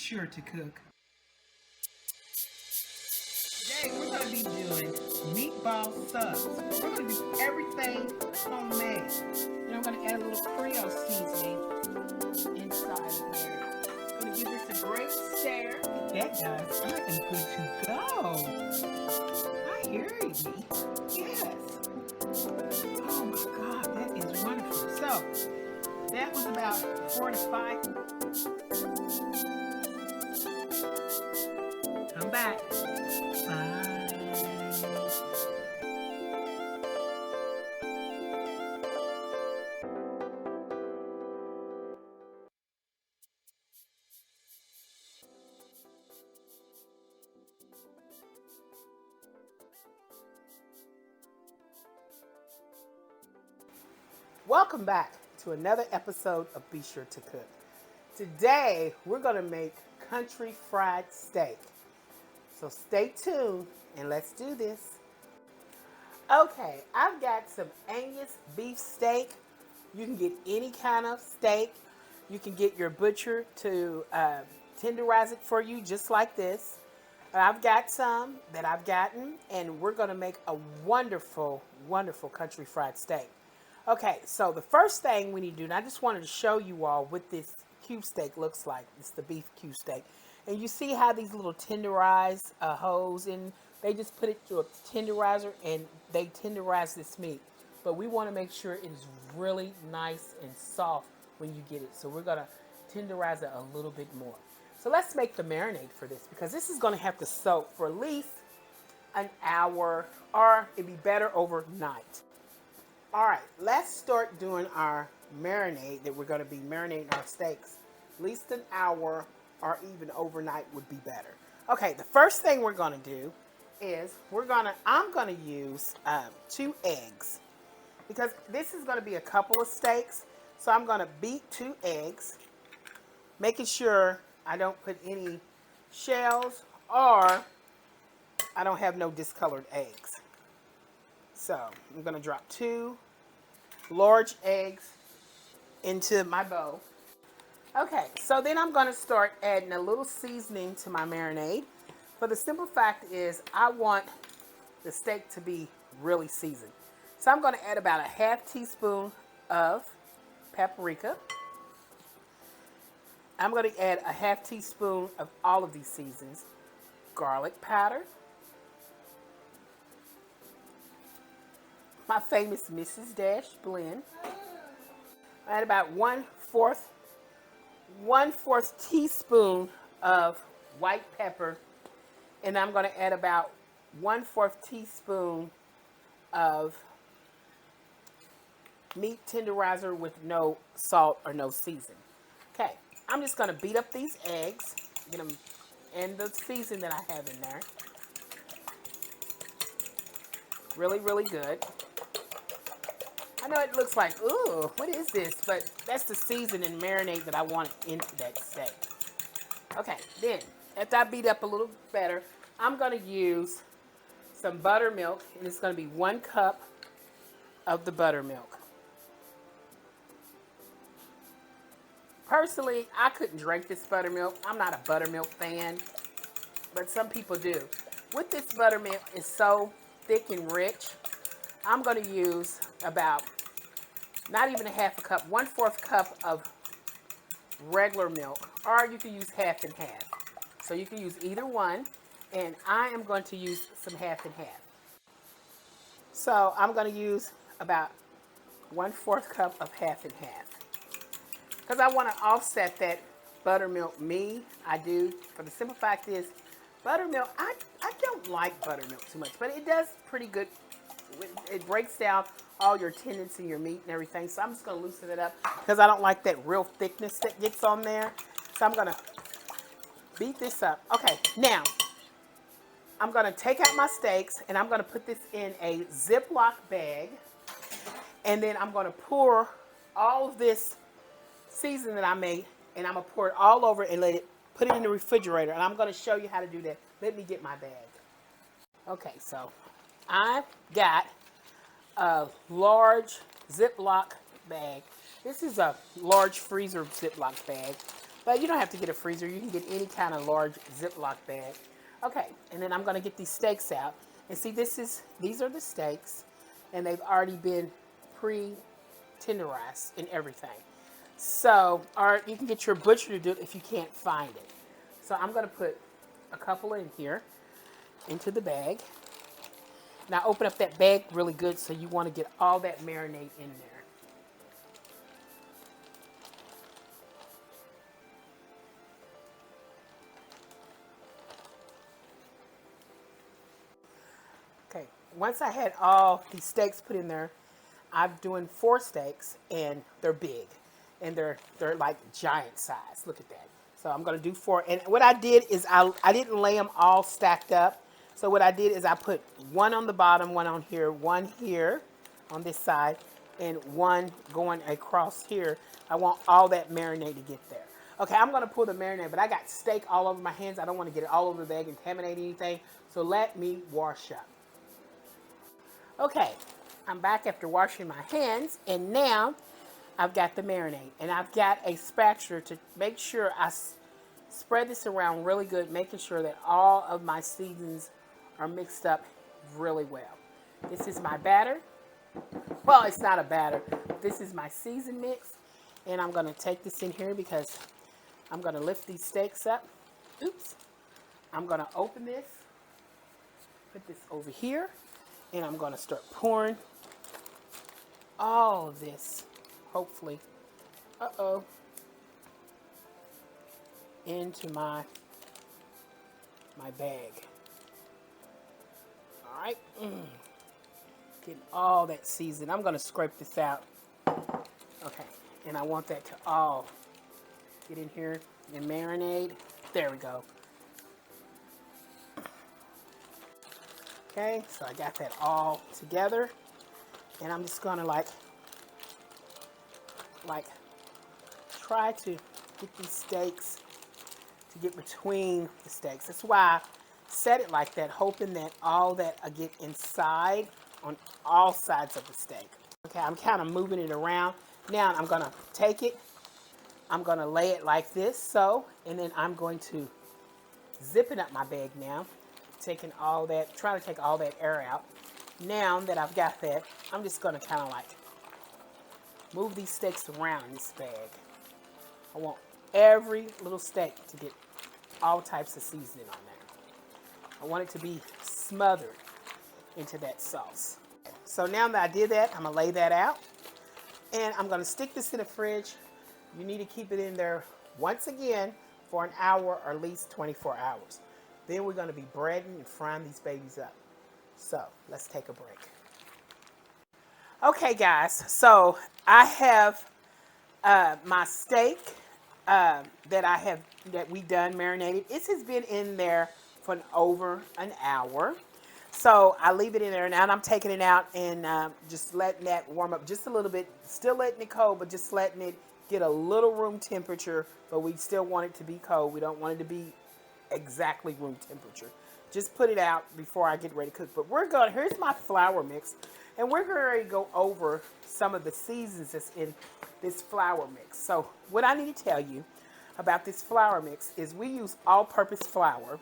sure to cook. Today we're going to be doing meatball subs. We're going to do everything homemade. And I'm going to add a little Creole seasoning inside of here. I'm going to give this a great stir. Look at that, guys. I am good to go. I hear you. Yes. Oh my God, that is wonderful. So that was about 4 to 5. Come back. Bye. Welcome back to another episode of Be Sure to Cook. Today, we're going to make country fried steak. So stay tuned and let's do this. Okay, I've got some Angus beef steak. You can get any kind of steak. You can get your butcher to tenderize it for you just like this. I've got some that I've gotten, and we're going to make a wonderful, wonderful country fried steak. Okay, so the first thing we need to do, and I just wanted to show you all what this cube steak looks like. It's the beef cube steak. And you see how these little tenderize hose, and they just put it through a tenderizer and they tenderize this meat. But we want to make sure it is really nice and soft when you get it. So we're going to tenderize it a little bit more. So let's make the marinade for this, because this is going to have to soak for at least an hour, or it'd be better overnight. All right, let's start doing our marinade that we're going to be marinating our steaks. At least an hour or even overnight would be better. Okay, the first thing we're going to do is I'm going to use 2 eggs, because this is going to be a couple of steaks. So I'm going to beat 2 eggs, making sure I don't put any shells or I don't have no discolored eggs. So I'm going to drop 2 large eggs into my bowl. Okay, so then I'm going to start adding a little seasoning to my marinade. For the simple fact is I want the steak to be really seasoned. So I'm going to add about a half teaspoon of paprika. I'm going to add a half teaspoon of all of these seasonings. Garlic powder. My famous Mrs. Dash blend. I add about 1/4 teaspoon of white pepper, and I'm going to add about 1/4 teaspoon of meat tenderizer with no salt or no seasoning. Okay, I'm just going to beat up these eggs, get them, and the seasoning that I have in there. Really, really good. I know it looks like, ooh, what is this? But that's the season and marinade that I want into that steak. Okay, then, after I beat up a little better, I'm going to use some buttermilk, and it's going to be 1 cup of the buttermilk. Personally, I couldn't drink this buttermilk. I'm not a buttermilk fan, but some people do. With this buttermilk, it's so thick and rich. I'm going to use about, not even a half a cup, 1/4 cup of regular milk, or you can use half and half. So you can use either one, and I am going to use some half and half. So I'm going to use about 1/4 cup of half and half, because I want to offset that buttermilk I do. For the simple fact is, buttermilk, I don't like buttermilk too much, but it does pretty good. It breaks down all your tendons in your meat and everything. So I'm just going to loosen it up, because I don't like that real thickness that gets on there. So I'm going to beat this up. Okay, now I'm going to take out my steaks, and I'm going to put this in a Ziploc bag. And then I'm going to pour all of this seasoning that I made, and I'm going to pour it all over and put it in the refrigerator. And I'm going to show you how to do that. Let me get my bag. Okay, so I've got a large Ziploc bag. This is a large freezer Ziploc bag. But you don't have to get a freezer. You can get any kind of large Ziploc bag. Okay, and then I'm going to get these steaks out. And see, these are the steaks, and they've already been pre-tenderized and everything. So, or you can get your butcher to do it if you can't find it. So I'm going to put a couple in here into the bag. Now open up that bag really good, so you want to get all that marinade in there. Okay, once I had all these steaks put in there, I'm doing 4 steaks, and they're big, and they're like giant size. Look at that. So I'm gonna do 4, and what I did is I didn't lay them all stacked up. So what I did is I put one on the bottom, one here on this side, and one going across here. I want all that marinade to get there. Okay, I'm gonna pull the marinade, but I got steak all over my hands. I don't want to get it all over the bag and contaminate anything. So let me wash up. Okay, I'm back after washing my hands, and now I've got the marinade, and I've got a spatula to make sure I spread this around really good, making sure that all of my seasonings are mixed up really well. This is my batter. Well, it's not a batter. This is my season mix, and I'm going to take this in here because I'm going to lift these steaks up. Oops. I'm going to open this, put this over here, and I'm going to start pouring all of this, hopefully, into my bag. All right. Getting all that seasoned. I'm going to scrape this out. Okay. And I want that to all get in here and marinate. There we go. Okay, so I got that all together, and I'm just gonna like try to get these steaks to get between the steaks. That's why I set it like that, hoping that all that I get inside on all sides of the steak. Okay, I'm kind of moving it around. Now I'm gonna take it, I'm gonna lay it like this, so, and then I'm going to zip it up my bag now. Taking all that, trying to take all that air out. Now that I've got that, I'm just going to kind of like move these steaks around in this bag. I want every little steak to get all types of seasoning on there. I want it to be smothered into that sauce. So now that I did that, I'm going to lay that out. And I'm going to stick this in the fridge. You need to keep it in there once again for an hour or at least 24 hours. Then we're going to be breading and frying these babies up. So let's take a break. Okay, guys. So I have my steak that we done marinated. It has been in there for over an hour. So I leave it in there now, and I'm taking it out and just letting that warm up just a little bit. Still letting it cold, but just letting it get a little room temperature. But we still want it to be cold. We don't want it to be exactly room temperature. Just put it out before I get ready to cook. But here's my flour mix, and we're going to go over some of the seasons that's in this flour mix. So what I need to tell you about this flour mix is we use all-purpose flour.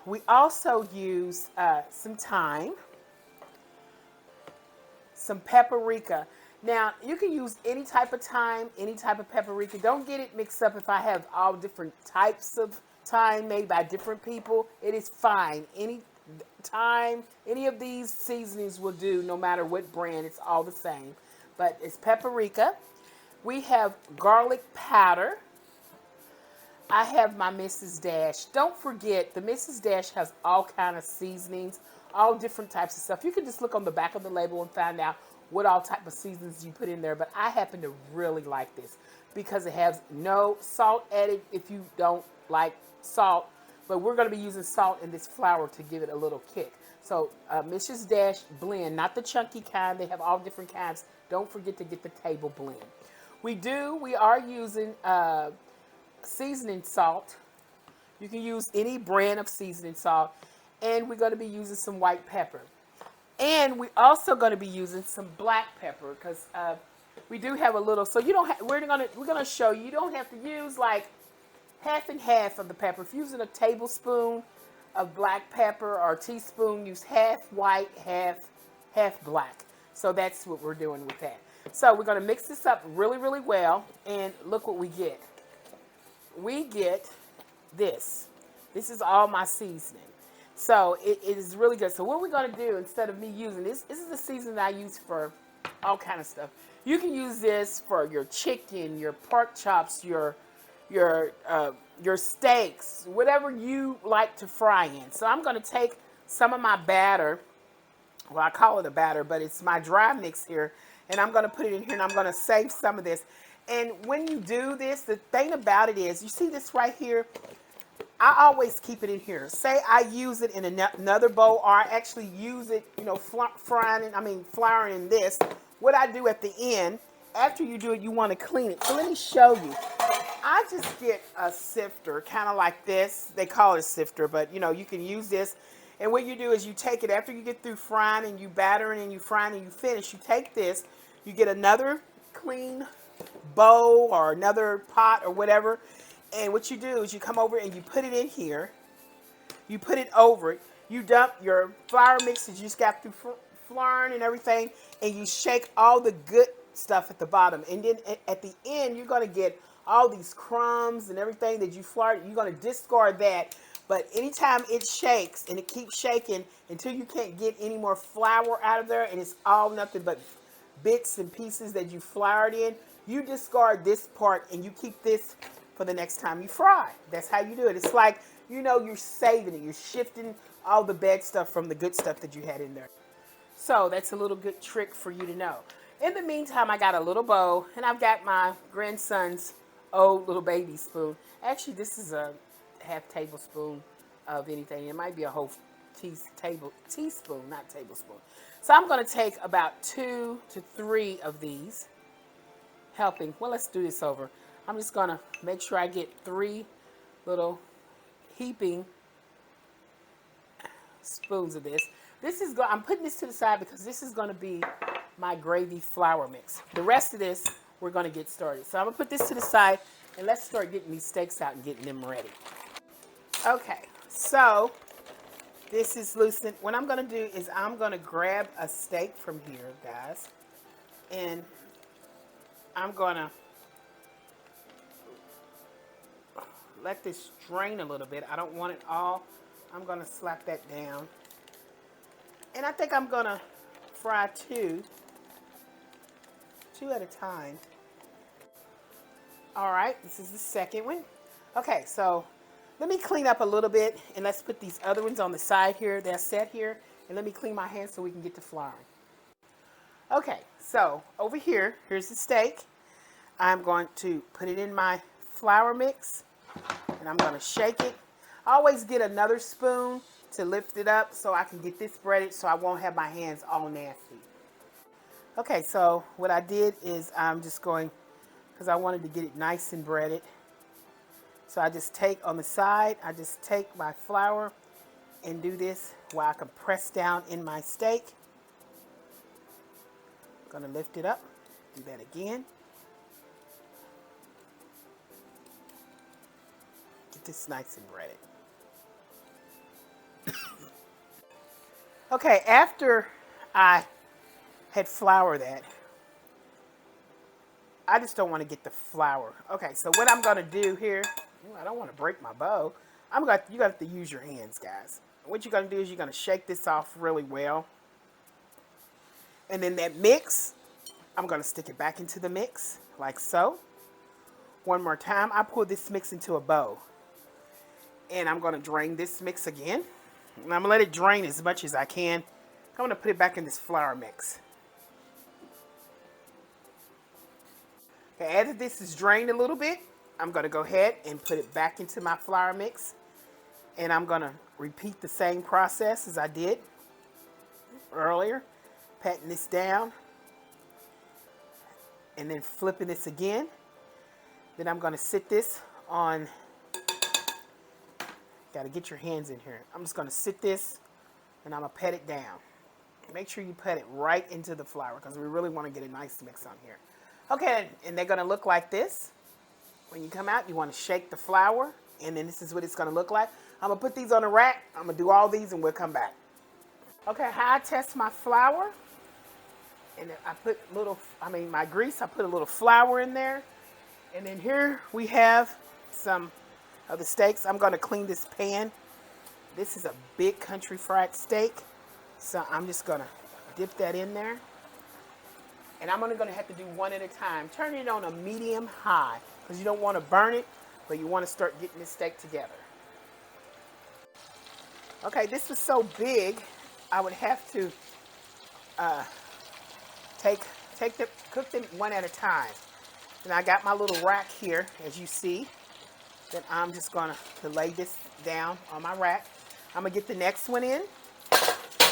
We also use some thyme, some paprika. Now, you can use any type of thyme, any type of paprika. Don't get it mixed up if I have all different types of thyme made by different people. It is fine. Any thyme, any of these seasonings will do, no matter what brand. It's all the same. But it's paprika. We have garlic powder. I have my Mrs. Dash. Don't forget, the Mrs. Dash has all kind of seasonings, all different types of stuff. You can just look on the back of the label and find out what all type of seasonings you put in there. But I happen to really like this because it has no salt added if you don't like salt. But we're going to be using salt in this flour to give it a little kick. So Mrs. Dash blend, not the chunky kind. They have all different kinds. Don't forget to get the table blend. We are using seasoning salt. You can use any brand of seasoning salt. And we're going to be using some white pepper. And we're also going to be using some black pepper because We do have a little, so you don't have, we're gonna show you, you don't have to use like half and half of the pepper. If you're using a tablespoon of black pepper or a teaspoon, use half white, half black. So that's what we're doing with that. So we're gonna mix this up really, really well, and look what we get. We get this. This is all my seasoning. So it is really good. So what we're gonna do, instead of me using this is the seasoning I use for all kind of stuff. You can use this for your chicken, your pork chops, your steaks, whatever you like to fry in. So I'm gonna take some of my batter. Well, I call it a batter, but it's my dry mix here, and I'm gonna put it in here, and I'm gonna save some of this. And when you do this, the thing about it is, you see this right here? I always keep it in here. Say I use it in another bowl, or I actually use it, you know, flouring in this. What I do at the end, after you do it, you want to clean it. So let me show you. I just get a sifter, kind of like this. They call it a sifter, but you know, you can use this. And what you do is you take it after you get through frying and you battering and you frying and you finish. You take this, you get another clean bowl or another pot or whatever. And what you do is you come over and you put it in here. You put it over it. You dump your flour mix that you just got through flouring and everything, and you shake all the good stuff at the bottom. And then at the end, you're going to get all these crumbs and everything that you floured. You're going to discard that. But anytime it shakes, and it keeps shaking until you can't get any more flour out of there, and it's all nothing but bits and pieces that you floured in, you discard this part and you keep this for the next time you fry. That's how you do it. It's like, you know, you're saving it. You're shifting all the bad stuff from the good stuff that you had in there. So that's a little good trick for you to know. In the meantime, I got a little bowl, and I've got my grandson's old little baby spoon. Actually, this is a half tablespoon of anything. It might be a whole teaspoon, not tablespoon. So I'm going to take about 2 to 3 of these helping. Well, let's do this over. I'm just going to make sure I get 3 little heaping spoons of this. I'm putting this to the side because this is going to be my gravy flour mix. The rest of this, we're going to get started. So I'm going to put this to the side, and let's start getting these steaks out and getting them ready. Okay, so this is loosened. What I'm going to do is I'm going to grab a steak from here, guys, and I'm going to let this drain a little bit. I don't want it all. I'm going to slap that down. And I think I'm going to fry two at a time. All right, this is the second one. Okay, so let me clean up a little bit, and let's put these other ones on the side here. They're set here, and let me clean my hands so we can get to flouring. Okay, so over here, here's the steak. I'm going to put it in my flour mix, and I'm going to shake it. I always get another spoon to lift it up so I can get this breaded so I won't have my hands all nasty. Okay, so what I did is I'm just going, because I wanted to get it nice and breaded. So I just take on the side, I just take my flour and do this while I can press down in my steak. I'm going to lift it up, do that again. Get this nice and breaded. Okay, after I had floured that, I just don't want to get the flour. Okay, so what I'm going to do here, I don't want to break my bowl. You got to use your hands, guys. What you're going to do is you're going to shake this off really well. And then that mix, I'm going to stick it back into the mix, like so. One more time, I pour this mix into a bowl. And I'm going to drain this mix again. And I'm going to let it drain as much as I can. I'm going to put it back in this flour mix. Okay, after this is drained a little bit, I'm going to go ahead and put it back into my flour mix. And I'm going to repeat the same process as I did earlier. Patting this down. And then flipping this again. Then I'm going to sit this on. Got to get your hands in here. I'm just going to sit this and I'm going to pat it down. Make sure you pat it right into the flour because we really want to get a nice mix on here. Okay, and they're gonna look like this. When you come out, you wanna shake the flour, and then this is what it's gonna look like. I'm gonna put these on a rack. I'm gonna do all these and we'll come back. Okay, how I test my flour, and I put my grease, I put a little flour in there. And then here we have some of the steaks. I'm gonna clean this pan. This is a big country fried steak. So I'm just gonna dip that in there. And I'm only gonna have to do one at a time. Turn it on a medium high, because you don't wanna burn it, but you wanna start getting this steak together. Okay, this is so big, I would have to cook them one at a time. And I got my little rack here, as you see. Then I'm just gonna lay this down on my rack. I'm gonna get the next one in.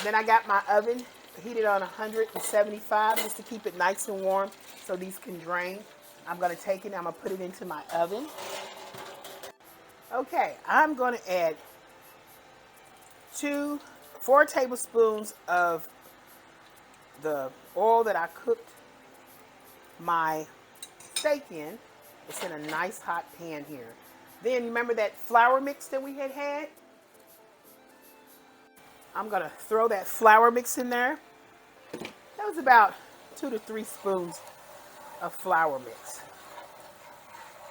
Then I got my oven heated on 175 just to keep it nice and warm so these can drain. I'm gonna take it, I'm gonna put it into my oven. Okay, I'm gonna add 4 tablespoons of the oil that I cooked my steak in. It's in a nice hot pan here. Then remember that flour mix that we had? I'm gonna throw that flour mix in there. That was about 2 to 3 spoons of flour mix.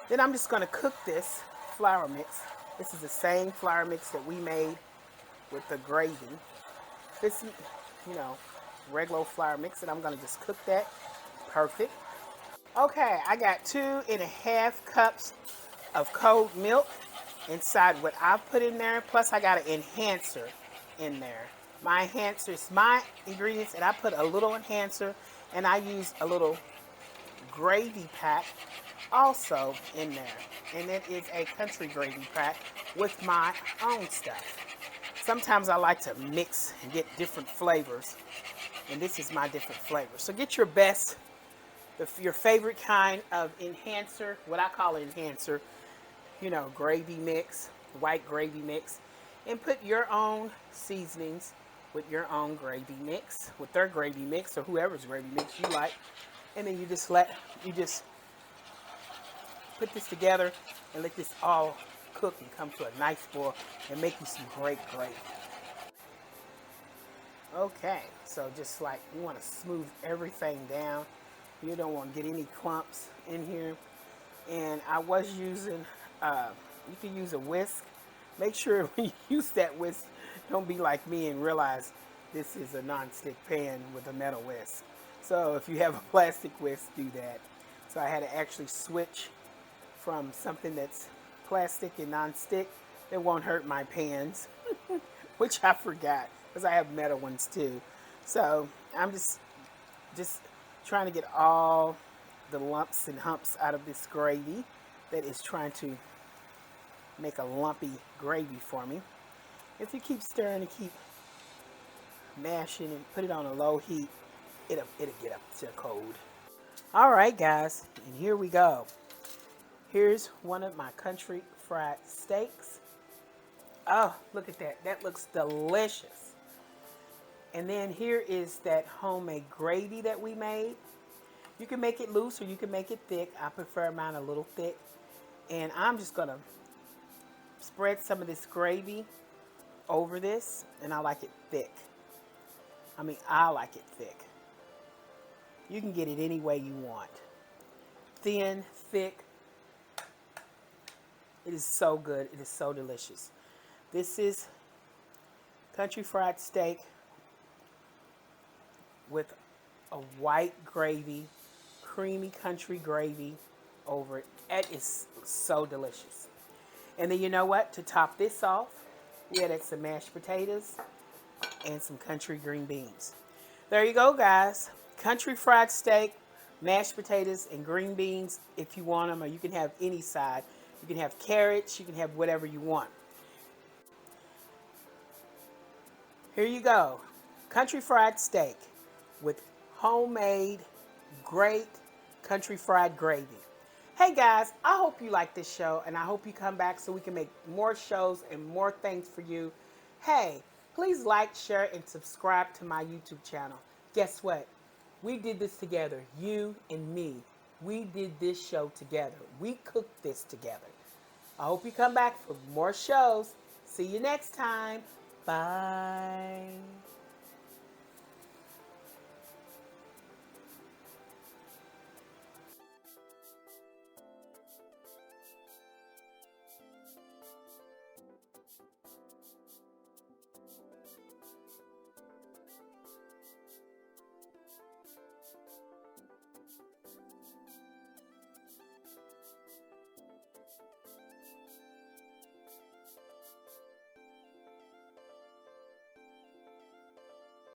Then I'm just gonna cook this flour mix. This is the same flour mix that we made with the gravy. This, regular flour mix, and I'm gonna just cook that. Perfect. Okay, I got 2.5 cups of cold milk inside what I put in there. Plus I got an enhancer in there. My enhancer is my ingredients, and I put a little enhancer, and I use a little gravy pack also in there. And it is a country gravy pack with my own stuff. Sometimes I like to mix and get different flavors, and this is my different flavor. So get your best, your favorite kind of enhancer, what I call enhancer, gravy mix, white gravy mix, and put your own seasonings with your own gravy mix, with their gravy mix or whoever's gravy mix you like. And then you just put this together and let this all cook and come to a nice boil and make you some great gravy. Okay, so just like you want to smooth everything down. You don't want to get any clumps in here. And I was using, you can use a whisk. Make sure when you use that whisk, don't be like me and realize this is a non-stick pan with a metal whisk. So if you have a plastic whisk, do that. So I had to actually switch from something that's plastic and non-stick that won't hurt my pans, which I forgot because I have metal ones too. So I'm just trying to get all the lumps and humps out of this gravy that is trying to make a lumpy gravy for me. If you keep stirring and keep mashing and put it on a low heat, it'll get up to cold. All right, guys, and here we go. Here's one of my country fried steaks. Oh, look at that. That looks delicious. And then here is that homemade gravy that we made. You can make it loose or you can make it thick. I prefer mine a little thick. And I'm just going to spread some of this gravy over this, and I like it thick. I like it thick. You can get it any way you want. Thin, thick. It is so good. It is so delicious. This is country fried steak with a white gravy, creamy country gravy over it. It is so delicious. And then you know what? To top this off, we added some mashed potatoes and some country green beans. There you go, guys. Country fried steak, mashed potatoes, and green beans if you want them, or you can have any side. You can have carrots, you can have whatever you want. Here you go. Country fried steak with homemade, great country fried gravy. Hey guys, I hope you like this show, and I hope you come back so we can make more shows and more things for you. Hey, please like, share, and subscribe to my YouTube channel. Guess what? We did this together, you and me. We did this show together. We cooked this together. I hope you come back for more shows. See you next time. Bye.